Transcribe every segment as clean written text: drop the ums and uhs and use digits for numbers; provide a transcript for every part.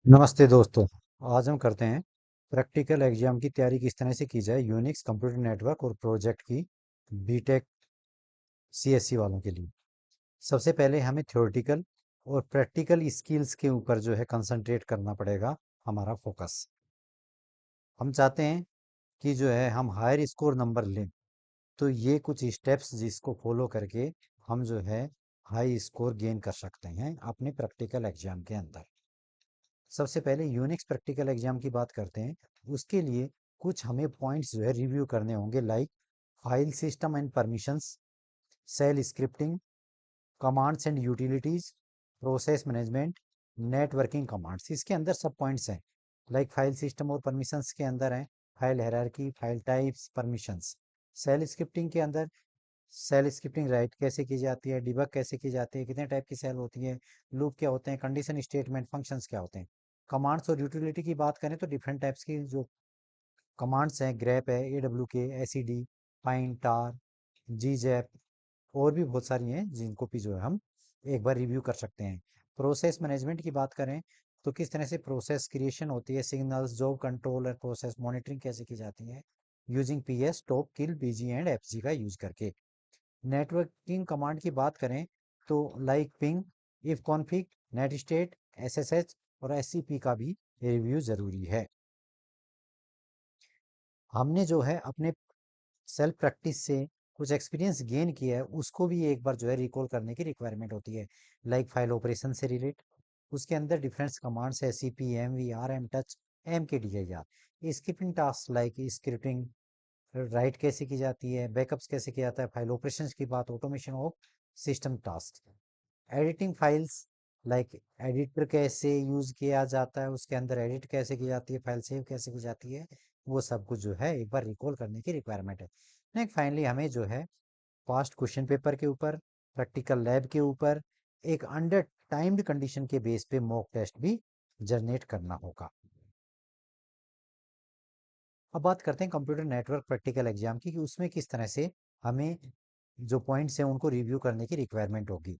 नमस्ते दोस्तों। आज हम करते हैं प्रैक्टिकल एग्जाम की तैयारी किस तरह से की जाए यूनिक्स कंप्यूटर नेटवर्क और प्रोजेक्ट की बीटेक सीएससी वालों के लिए। सबसे पहले हमें थ्योरेटिकल और प्रैक्टिकल स्किल्स के ऊपर जो है कंसंट्रेट करना पड़ेगा। हमारा फोकस, हम चाहते हैं कि जो है हम हायर स्कोर नंबर लें, तो ये कुछ स्टेप्स जिसको फॉलो करके हम जो है हाई स्कोर गेन कर सकते हैं अपने प्रैक्टिकल एग्जाम के अंदर। सबसे पहले यूनिक्स प्रैक्टिकल एग्जाम की बात करते हैं। उसके लिए कुछ हमें पॉइंट्स जो है रिव्यू करने होंगे, like file system and permissions, shell scripting, commands and utilities, process management, networking commands. इसके अंदर सब पॉइंट्स हैं। लाइक फाइल सिस्टम और परमिशंस के अंदर हैं file hierarchy, file types, permissions. Shell scripting के अंदर सेल स्क्रिप्टिंग राइट कैसे की जाती है, डिबग कैसे की जाती है, कितने टाइप की सेल होती है, लूप क्या होते हैं, कंडीशन स्टेटमेंट, फंक्शंस क्या होते हैं। कमांड्स और यूटिलिटी की बात करें तो डिफरेंट टाइप्स की जो कमांड्स हैं, ग्रेप है, AWK, SED, पाइन, टार, GZAP, और भी बहुत सारी हैं जिनको भी जो है हम एक बार रिव्यू कर सकते हैं। प्रोसेस मैनेजमेंट की बात करें तो किस तरह से प्रोसेस क्रिएशन होती है, सिग्नल्स, जॉब कंट्रोल और प्रोसेस मॉनिटरिंग कैसे की जाती है using PS, top, kill, BG and FG का यूज करके। नेटवर्किंग कमांड की बात करें तो like ping, if config, net state, SSH और SCP का भी रिव्यू जरूरी है। हमने जो है अपने सेल्फ प्रैक्टिस से कुछ एक्सपीरियंस गेन किया है, उसको भी एक बार जो है रिकॉल करने की रिक्वायरमेंट होती है। लाइक फाइल ऑपरेशन से रिलेट, उसके अंदर डिफरेंट कमांड्स है, CP, MV, RM touch, MKDIR। Scripting task like scripting right कैसे की जाती है, बैकअप्स कैसे किया जाता है, फाइल ऑपरेशंस की बात, automation of system task, editing files like editor कैसे यूज किया जाता है, उसके अंदर एडिट कैसे की जाती है, फाइल सेव कैसे की जाती है, वो सब कुछ जो है एक बार रिकॉल करने की रिक्वायरमेंट है। नेक्स्ट फाइनली हमें जो है पास्ट क्वेश्चन पेपर के ऊपर, प्रैक्टिकल लैब के ऊपर, एक अंडर टाइम्ड कंडीशन के बेस पे मॉक टेस्ट भी जनरेट करना होगा। अब बात करते हैं कंप्यूटर नेटवर्क प्रैक्टिकल एग्जाम की कि उसमें किस तरह से हमें जो पॉइंट्स हैं उनको रिव्यू करने की रिक्वायरमेंट होगी।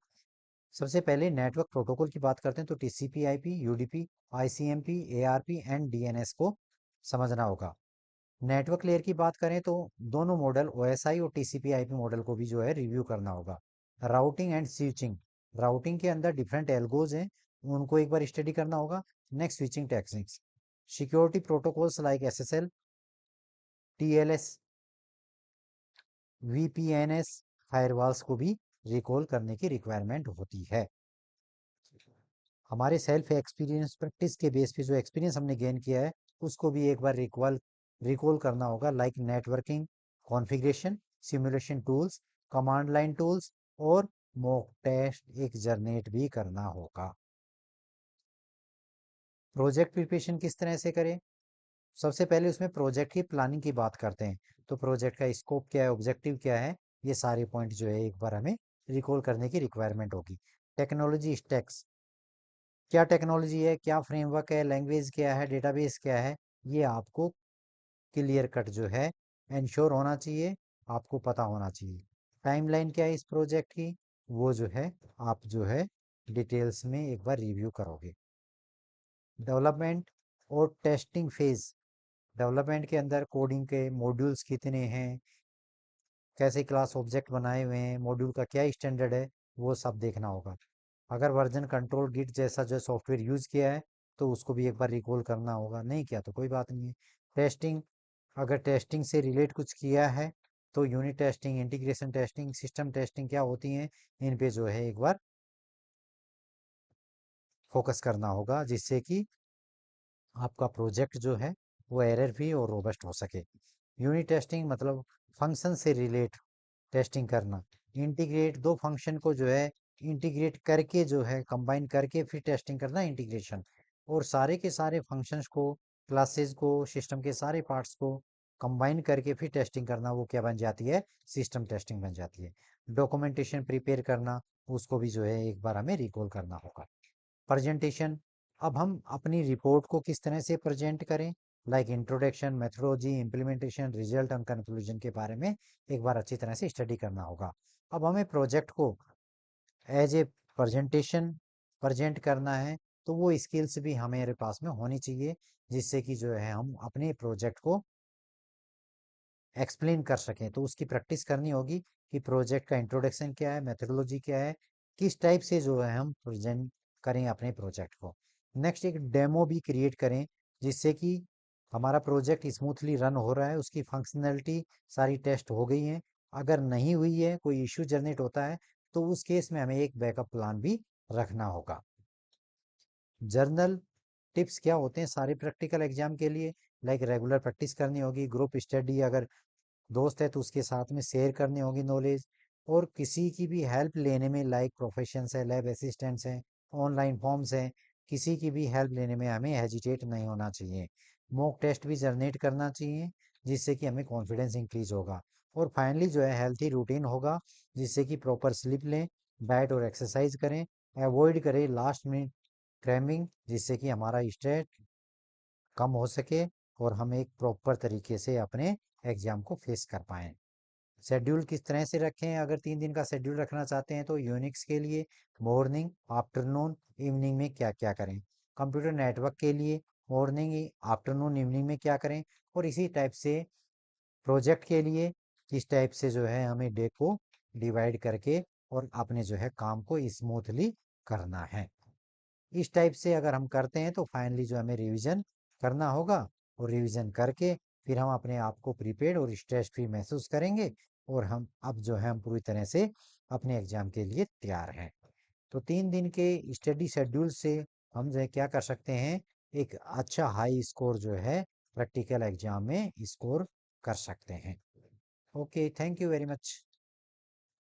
सबसे पहले नेटवर्क प्रोटोकॉल की बात करते हैं तो TCP, IP, UDP, ICMP, ARP and DNS को समझना होगा। नेटवर्क लेयर की बात करें तो दोनों मॉडल OSI और TCP IP मॉडल को भी जो है रिव्यू करना होगा। राउटिंग एंड स्विचिंग, राउटिंग के अंदर डिफरेंट एल्गोज हैं, उनको एक बार स्टडी करना होगा। Next switching techniques, security protocols like SSL, TLS, VPNs, firewalls को भी रिकॉल करने की रिक्वायरमेंट होती है। हमारे सेल्फ एक्सपीरियंस प्रैक्टिस के बेस पे जो एक्सपीरियंस हमने गेन किया है उसको भी एक बार रिकॉल करना होगा, like networking configuration, simulation tools, command line tools और मॉक टेस्ट एक जनरेट भी करना होगा। प्रोजेक्ट प्रिपरेशन किस तरह से करें? सबसे पहले उसमें प्रोजेक्ट की प्लानिंग की बात करते हैं। तो प्रोजेक्ट का स्कोप क्या है, ऑब्जेक्टिव क्या है, ये सारे पॉइंट जो है एक बार हमें रिकॉल करने की रिक्वायरमेंट होगी। टेक्नोलॉजी स्टैक्स, क्या टेक्नोलॉजी है, क्या फ्रेमवर्क है, लैंग्वेज क्या है, डेटाबेस क्या है, ये आपको क्लियर कट जो है इंश्योर होना चाहिए, आपको पता होना चाहिए। टाइमलाइन क्या है इस प्रोजेक्ट की, वो जो है आप जो है डिटेल्स में एक बार रिव्यू करोगे। डेवलपमेंट और टेस्टिंग फेज, डेवलपमेंट के अंदर कोडिंग के मॉड्यूल्स कितने हैं, कैसे क्लास ऑब्जेक्ट बनाए हुए हैं, मॉड्यूल का क्या स्टैंडर्ड है, वो सब देखना होगा। अगर वर्जन कंट्रोल गिट जैसा जो सॉफ्टवेयर यूज़ किया है तो उसको भी एक बार रिकॉल करना होगा, नहीं किया तो कोई बात नहीं है। टेस्टिंग, अगर टेस्टिंग से रिलेट कुछ किया है तो unit testing, integration testing, system testing क्या होती हैं, इन पे जो है एक बार फोकस करना होगा, जिससे कि आपका प्रोजेक्ट जो है वो एरर फ्री और रोबस्ट हो सके। यूनिट टेस्टिंग मतलब फंक्शन से रिलेट टेस्टिंग करना। इंटीग्रेट, दो फंक्शन को जो है इंटीग्रेट करके जो है कंबाइन करके फिर टेस्टिंग करना, इंटीग्रेशन। और सारे के सारे फंक्शंस को, क्लासेस को, सिस्टम के सारे पार्ट्स को कंबाइन करके फिर टेस्टिंग करना, वो क्या बन जाती है, सिस्टम टेस्टिंग बन जाती है। डॉक्यूमेंटेशन प्रिपेयर करना, उसको भी जो है एक बार हमें रिकॉल करना होगा। प्रेजेंटेशन, अब हम अपनी रिपोर्ट को किस तरह से प्रेजेंट करें, like introduction, methodology, implementation, result and conclusion के बारे में एक बार अच्छी तरह से स्टडी करना होगा। अब हमें प्रोजेक्ट को एज ए प्रेजेंटेशन प्रेजेंट करना है तो वो स्किल्स भी हमारे पास में होनी चाहिए, जिससे कि जो है हम अपने प्रोजेक्ट को एक्सप्लेन कर सकें। तो उसकी प्रैक्टिस करनी होगी कि प्रोजेक्ट का इंट्रोडक्शन क्या है, मेथोडोलॉजी क्या है, किस टाइप से जो है हम प्रेजेंट करें अपने प्रोजेक्ट को। नेक्स्ट एक डेमो भी क्रिएट करें, जिससे कि हमारा प्रोजेक्ट स्मूथली रन हो रहा है, उसकी फंक्शनैलिटी सारी टेस्ट हो गई है। अगर नहीं हुई है, कोई इश्यू जनरेट होता है, तो उस केस में हमें एक बैकअप प्लान भी रखना होगा। जर्नल टिप्स क्या होते हैं सारे प्रैक्टिकल एग्जाम के लिए? लाइक रेगुलर प्रैक्टिस करनी होगी, ग्रुप स्टडी अगर दोस्त है तो उसके साथ में शेयर करनी होगी नॉलेज, और किसी की भी हेल्प लेने में, लाइक प्रोफेशंस है, लैब असिस्टेंट्स हैं, ऑनलाइन फॉर्म्स हैं, किसी की भी हेल्प लेने में हमें हेजिटेट नहीं होना चाहिए। मॉक टेस्ट भी जनरेट करना चाहिए, जिससे कि हमें कॉन्फिडेंस इंक्रीज होगा। और फाइनली जो है हेल्थी रूटीन होगा, जिससे कि प्रॉपर स्लीप लें, डाइट और एक्सरसाइज करें, अवॉइड करें लास्ट मिनट क्रैमिंग, जिससे कि हमारा स्ट्रेस कम हो सके और हम एक प्रॉपर तरीके से अपने एग्जाम को फेस कर पाएँ। शेड्यूल किस तरह से रखें? अगर 3 दिन का शेड्यूल रखना चाहते हैं तो यूनिक्स के लिए मॉर्निंग, आफ्टरनून, इवनिंग में क्या क्या करें, कंप्यूटर नेटवर्क के लिए मॉर्निंग, आफ्टरनून, इवनिंग में क्या करें, और इसी टाइप से प्रोजेक्ट के लिए किस टाइप से जो है हमें डे को डिवाइड करके और अपने जो है काम को स्मूथली करना है। इस टाइप से अगर हम करते हैं तो फाइनली जो हमें रिवीजन करना होगा, और रिवीजन करके फिर हम अपने आप को प्रिपेयर्ड और स्ट्रेस फ्री महसूस करेंगे, और हम अब जो है हम पूरी तरह से अपने एग्जाम के लिए तैयार हैं। तो 3 दिन के स्टडी शेड्यूल से हम जो है क्या कर सकते हैं, एक अच्छा हाई स्कोर जो है प्रैक्टिकल एग्जाम में स्कोर कर सकते हैं। Okay, thank you very much.